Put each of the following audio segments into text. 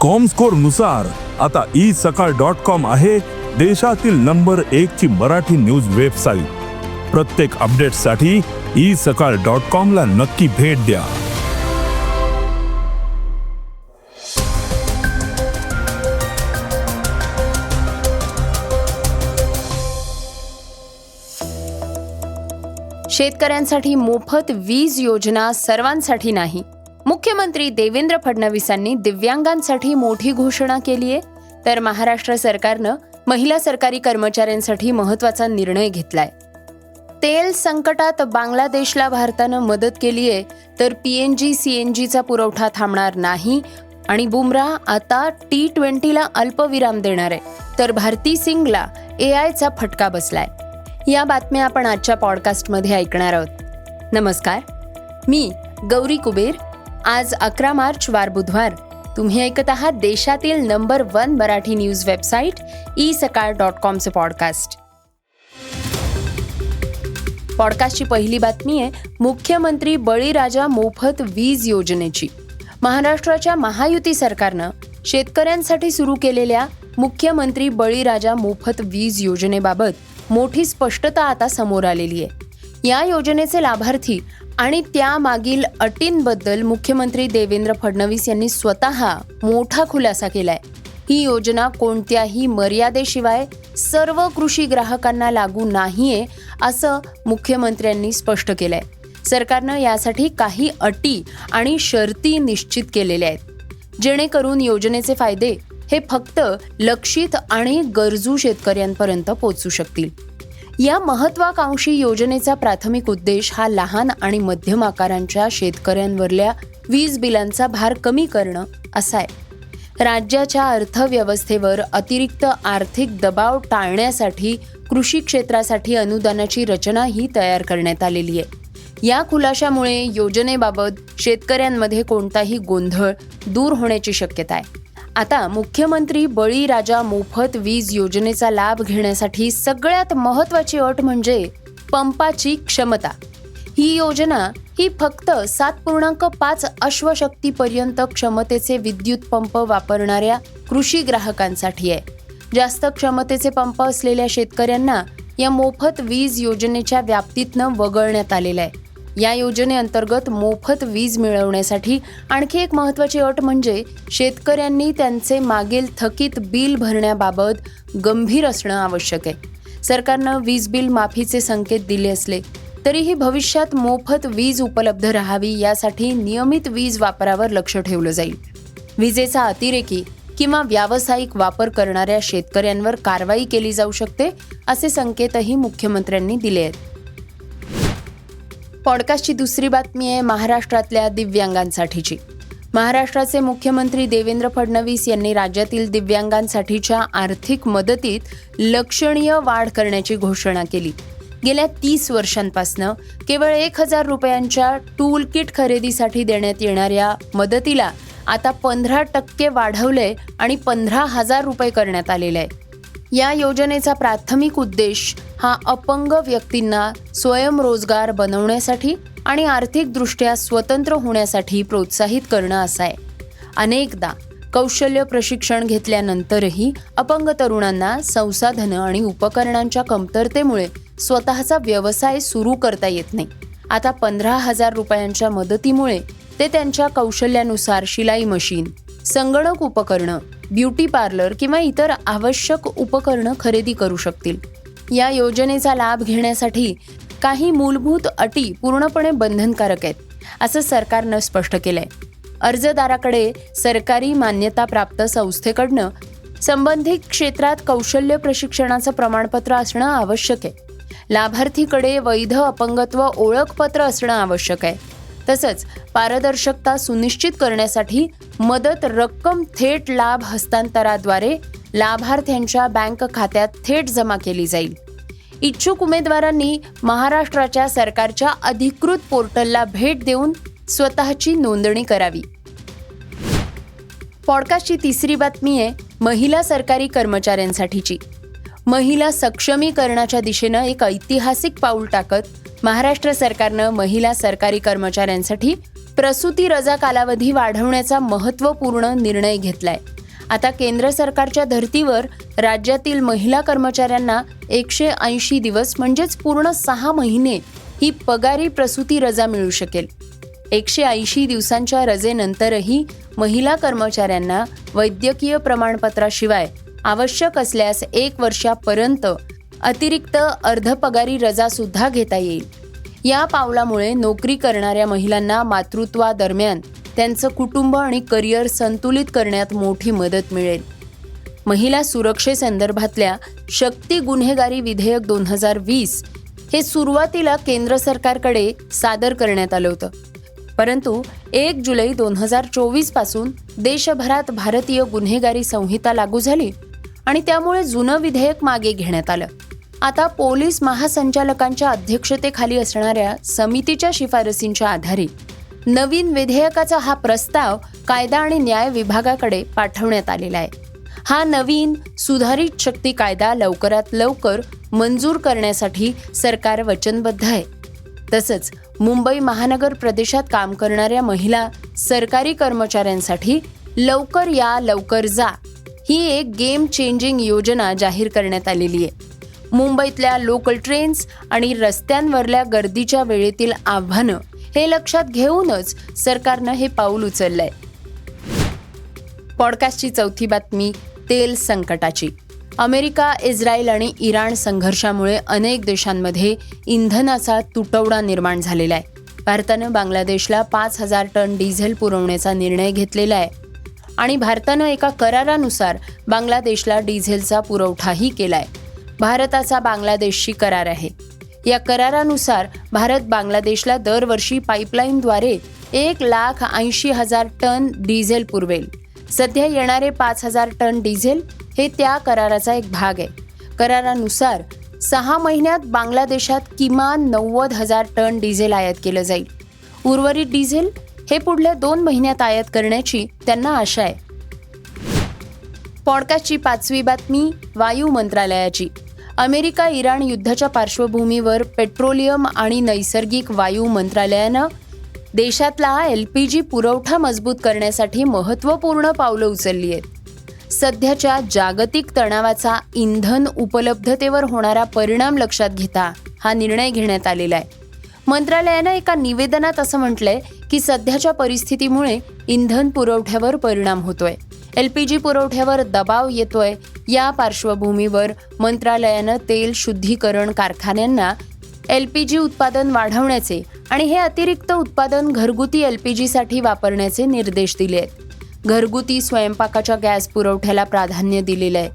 Comscore नुसार आता isakal.com आहे देशातील नंबर 1 ची मराठी न्यूज वेबसाईट. प्रत्येक अपडेटसाठी isakal.com ला नक्की भेट द्या. शेतकऱ्यांसाठी मोफत वीज योजना सर्वांसाठी नाही. मुख्यमंत्री देवेंद्र फडणवीसांनी दिव्यांगांसाठी मोठी घोषणा केली आहे, तर महाराष्ट्र सरकारनं महिला सरकारी कर्मचाऱ्यांसाठी महत्त्वाचा निर्णय घेतलाय. तेल संकटात बांगलादेशला भारतानं मदत केली आहे, तर PNG CNGचा पुरवठा थांबणार नाही आणि बुमराह आता T20ला अल्पविराम देणार आहे, तर भारती सिंगला AIचा फटका बसलाय. या बातम्या आपण आजच्या पॉडकास्टमध्ये ऐकणार आहोत. नमस्कार, मी गौरी कुबेर. आज 11 मार्च वार बुधवार. तुम्ही ऐकत आहात देशातील नंबर 1 मराठी न्यूज वेबसाईट isakal.comचं पॉडकास्ट. पॉडकास्टची पहिली बातमी आहे मुख्यमंत्री बळीराजा मोफत वीज योजनेची. महाराष्ट्राच्या महायुती सरकारनं शेतकऱ्यांसाठी सुरू केलेल्या मुख्यमंत्री बळीराजा मोफत वीज योजनेबाबत मोठी स्पष्टता आता समोर आलेली आहे. या योजनेचे लाभार्थी आणि त्यामागील अटींबद्दल मुख्यमंत्री देवेंद्र फडणवीस यांनी स्वतः मोठा खुलासा केलाय. ही योजना कोणत्याही मर्यादेशिवाय सर्व कृषी ग्राहकांना लागू नाहीये, असं मुख्यमंत्र्यांनी स्पष्ट केलंय. सरकारनं यासाठी काही अटी आणि शर्ती निश्चित केलेल्या आहेत, जेणेकरून योजनेचे फायदे हे फक्त लक्षित आणि गरजू शेतकऱ्यांपर्यंत पोहोचू शकतील. या महत्वाकांक्षी योजनेचा प्राथमिक उद्देश हा लहान आणि मध्यम आकारांच्या शेतकऱ्यांवरल्या वीज बिलांचा भार कमी करणं असा आहे. राज्याच्या अर्थव्यवस्थेवर अतिरिक्त आर्थिक दबाव टाळण्यासाठी कृषी क्षेत्रासाठी अनुदानाची रचनाही तयार करण्यात आलेली आहे. या खुलाशामुळे योजनेबाबत शेतकऱ्यांमध्ये कोणताही गोंधळ दूर होण्याची शक्यता आहे. आता मुख्यमंत्री बळीराजा मोफत वीज योजनेचा लाभ घेण्यासाठी सगळ्यात महत्त्वाची अट म्हणजे पंपाची क्षमता. ही योजना ही फक्त 7.5 अश्वशक्तीपर्यंत क्षमतेचे विद्युत पंप वापरणाऱ्या कृषी ग्राहकांसाठी आहे. जास्त क्षमतेचे पंप असलेल्या शेतकऱ्यांना या मोफत वीज योजनेच्या व्याप्तीतनं वगळण्यात आलेलं आहे. या योजनेअंतर्गत मोफत वीज मिळवण्यासाठी आणखी एक महत्त्वाची अट म्हणजे शेतकऱ्यांनी त्यांचे मागील थकीत बिल भरण्याबाबत गंभीर असणं आवश्यक आहे. सरकारनं वीज बिल माफीचे संकेत दिले असले तरीही भविष्यात मोफत वीज उपलब्ध राहावी यासाठी नियमित वीज वापरावर लक्ष ठेवलं जाईल. विजेचा अतिरेकी किंवा व्यावसायिक वापर करणाऱ्या शेतकऱ्यांवर कारवाई केली जाऊ शकते, असे संकेतही मुख्यमंत्र्यांनी दिले आहेत. पॉडकास्टची दुसरी बातमी आहे महाराष्ट्रातल्या दिव्यांगांसाठीची. महाराष्ट्राचे मुख्यमंत्री देवेंद्र फडणवीस यांनी राज्यातील दिव्यांगांसाठीच्या आर्थिक मदतीत लक्षणीय वाढ करण्याची घोषणा केली. गेल्या 30 वर्षांपासून केवळ 1,000 रुपयांच्या टूल किट खरेदीसाठी देण्यात येणाऱ्या मदतीला आता 15% वाढवलंय आणि 15,000 रुपये करण्यात आलेले आहे. या योजनेचा प्राथमिक उद्देश हा अपंग व्यक्तींना स्वयंरोजगार बनवण्यासाठी आणि आर्थिकदृष्ट्या स्वतंत्र होण्यासाठी प्रोत्साहित करणं असा आहे. अनेकदा कौशल्य प्रशिक्षण घेतल्यानंतरही अपंग तरुणांना संसाधनं आणि उपकरणांच्या कमतरतेमुळे स्वतःचा व्यवसाय सुरू करता येत नाही. आता 15,000 रुपयांच्या मदतीमुळे ते त्यांच्या कौशल्यानुसार शिलाई मशीन, संगणक उपकरणं, ब्युटी पार्लर किंवा इतर आवश्यक उपकरणं खरेदी करू शकतील. या योजनेचा लाभ घेण्यासाठी काही मूलभूत अटी पूर्णपणे बंधनकारक आहेत, असं सरकारनं स्पष्ट केलंय. अर्जदाराकडे सरकारी मान्यताप्राप्त संस्थेकडनं संबंधित क्षेत्रात कौशल्य प्रशिक्षणाचं प्रमाणपत्र असणं आवश्यक आहे. लाभार्थीकडे वैध अपंगत्व ओळखपत्र असणं आवश्यक आहे. तसंच पारदर्शकता सुनिश्चित करण्यासाठी मदत रक्कम थेट लाभ हस्तांतराद्वारे लाभार्थ्यांच्या बँक खात्यात थेट जमा केली जाईल. इच्छुक उमेदवारांनी महाराष्ट्राच्या सरकारच्या अधिकृत पोर्टलला भेट देऊन स्वतःची नोंदणी करावी. पॉडकास्टची तिसरी बातमी आहे महिला सरकारी कर्मचाऱ्यांसाठीची. महिला सक्षमीकरणाच्या दिशेनं एक ऐतिहासिक पाऊल टाकत महाराष्ट्र सरकारनं महिला सरकारी कर्मचाऱ्यांसाठी प्रसूती रजा कालावधी वाढवण्याचा महत्त्वपूर्ण निर्णय घेतलाय. आता केंद्र सरकारच्या धर्तीवर राज्यातील महिला कर्मचाऱ्यांना 180 दिवस म्हणजेच पूर्ण 6 महिने ही पगारी प्रसूती रजा मिळू शकेल. 180 दिवसांच्या रजेनंतरही महिला कर्मचाऱ्यांना वैद्यकीय प्रमाणपत्राशिवाय आवश्यक असल्यास 1 वर्षापर्यंत अतिरिक्त अर्धपगारी रजा सुद्धा घेता येईल. या पावलामुळे नोकरी करणाऱ्या महिलांना मातृत्वादरम्यान त्यांचं कुटुंब आणि करिअर संतुलित करण्यात मोठी मदत मिळेल. महिला सुरक्षेसंदर्भातल्या शक्ती गुन्हेगारी विधेयक 2020 हे सुरुवातीला केंद्र सरकारकडे सादर करण्यात आलं होतं. परंतु 1 जुलै 2024 पासून देशभरात भारतीय गुन्हेगारी संहिता लागू झाली आणि त्यामुळे जुनं विधेयक मागे घेण्यात आलं. आता पोलीस महासंचालकांच्या अध्यक्षतेखाली असणाऱ्या समितीच्या शिफारसींच्या आधारे नवीन विधेयकाचा हा प्रस्ताव कायदा आणि न्याय विभागाकडे पाठवण्यात आलेला आहे. हा नवीन सुधारित शक्ती कायदा लवकरात लवकर मंजूर करण्यासाठी सरकार वचनबद्ध आहे. तसंच मुंबई महानगर प्रदेशात काम करणाऱ्या महिला सरकारी कर्मचाऱ्यांसाठी लवकर या लवकर जा ही एक गेम चेंजिंग योजना जाहीर करण्यात आलेली आहे. मुंबईतल्या लोकल ट्रेन्स आणि रस्त्यांवरल्या गर्दीच्या वेळेतील आव्हानं हे लक्षात घेऊनच सरकारनं हे पाऊल उचललंय. पॉडकास्टची चौथी बातमी तेल संकटाची. अमेरिका, इस्रायल आणि इराण संघर्षामुळे अनेक देशांमध्ये इंधनाचा तुटवडा निर्माण झालेला आहे. भारतानं बांगलादेशला 5,000 टन डिझेल पुरवण्याचा निर्णय घेतलेला आहे आणि भारतानं एका करारानुसार बांगलादेशला डिझेलचा पुरवठाही केलाय. भारताचा बांगलादेशशी करार आहे. या करारानुसार भारत बांगलादेशला दरवर्षी पाईपलाईनद्वारे 1,80,000 टन डिझेल पुरवेल. सध्या येणारे 5,000 टन डिझेल हे त्या कराराचा एक भाग आहे. करारानुसार 6 महिन्यात बांगलादेशात किमान 90,000 टन डिझेल आयात केलं जाईल. उर्वरित डिझेल हे पुढल्या 2 महिन्यात आयात करण्याची त्यांना आशा आहे. पॉडकास्टची 5वी बातमी वायू मंत्रालयाची. अमेरिका इराण युद्धाच्या पार्श्वभूमीवर पेट्रोलियम आणि नैसर्गिक वायू मंत्रालयानं देशातला LPG पुरवठा मजबूत करण्यासाठी महत्त्वपूर्ण पावलं उचलली आहेत. सध्याच्या जागतिक तणावाचा इंधन उपलब्धतेवर होणारा परिणाम लक्षात घेता हा निर्णय घेण्यात आलेला आहे. मंत्रालयानं एका निवेदनात असं म्हटलंय की सध्याच्या परिस्थितीमुळे इंधन पुरवठ्यावर परिणाम होतोय, LPG पुरवठ्यावर दबाव येतोय. या पार्श्वभूमीवर मंत्रालयानं तेल शुद्धीकरण कारखान्यांना LPG उत्पादन वाढवण्याचे आणि हे अतिरिक्त उत्पादन घरगुती LPGसाठी वापरण्याचे निर्देश दिले आहेत. घरगुती स्वयंपाकाच्या गॅस पुरवठ्याला प्राधान्य दिलेलं आहे.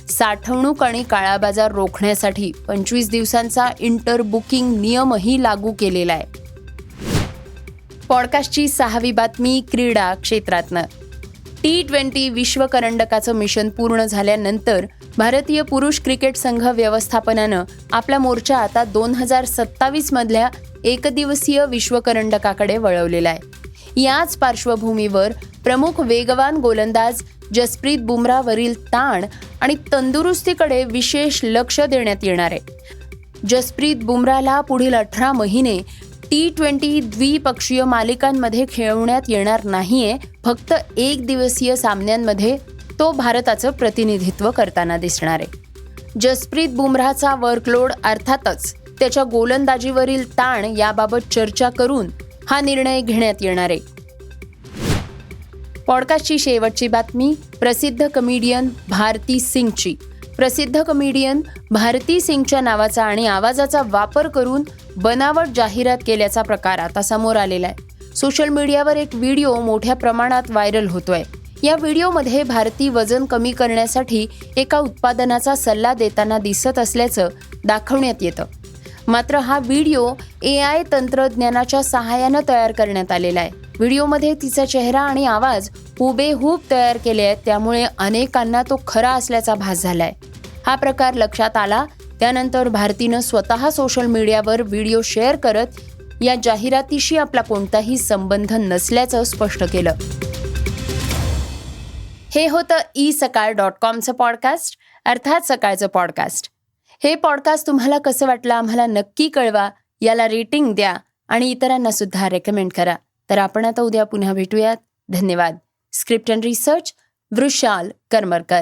साठवणूक आणि काळाबाजार रोखण्यासाठी 25 दिवसांचा इंटर बुकिंग नियमही लागू केलेला आहे. पॉडकास्टची 6वी बातमी क्रीडा क्षेत्रातनं. T20 विश्वकरंडकाचं मिशन पूर्ण झाल्यानंतर भारतीय पुरुष क्रिकेट संघ व्यवस्थापनानं आपला मोर्चा आता 2027 मधल्या एकदिवसीय विश्वकरंडकाकडे वळवलेला आहे. याच पार्श्वभूमीवर प्रमुख वेगवान गोलंदाज जसप्रीत बुमराहवरील ताण आणि तंदुरुस्तीकडे विशेष लक्ष देण्यात येणार आहे. जसप्रीत बुमराहला पुढील 18 महिने T20 द्विपक्षीय मालिकांमध्ये खेळवण्यात येणार नाहीये. फक्त 1 दिवसीय सामन्यांमध्ये तो भारताचं प्रतिनिधित्व करताना दिसणार आहे. जसप्रीत बुमराहचा वर्कलोड अर्थातच त्याच्या गोलंदाजीवरील ताण याबाबत चर्चा करून हा निर्णय घेण्यात येणार आहे. पॉडकास्टची शेवटची बातमी प्रसिद्ध कमेडियन भारती सिंगची. प्रसिद्ध कमेडियन भारती सिंगच्या नावाचा आणि आवाजाचा वापर करून बनावट जाहिरात केल्याचा प्रकार आता समोर आलेला आहे. सोशल मीडियावर एक व्हिडिओ मोठ्या प्रमाणात व्हायरल होतोय. या व्हिडिओमध्ये भारती वजन कमी करण्यासाठी एका उत्पादनाचा सल्ला देताना दिसत असल्याचं दाखवण्यात येतं. मात्र हा व्हिडिओ AI तंत्रज्ञानाच्या सहाय्यानं तयार करण्यात आलेला आहे. व्हिडिओमध्ये तिचा चेहरा आणि आवाज हुबेहूब तयार केले आहेत, त्यामुळे अनेकांना तो खरा असल्याचा भास झालाय. हा प्रकार लक्षात आला त्यानंतर भारतीनं स्वतः सोशल मीडियावर व्हिडिओ शेअर करत या जाहिरातीशी आपला कोणताही संबंध नसल्याचं स्पष्ट केलं. हे होतं eSakal.comचं पॉडकास्ट, अर्थात सकाळचं पॉडकास्ट. हे पॉडकास्ट तुम्हाला कसं वाटलं आम्हाला नक्की कळवा. याला रेटिंग द्या आणि इतरांना सुद्धा रेकमेंड करा. तर आपण आता उद्या पुन्हा भेटूयात. धन्यवाद. Script and research Vrushal Karmarkar.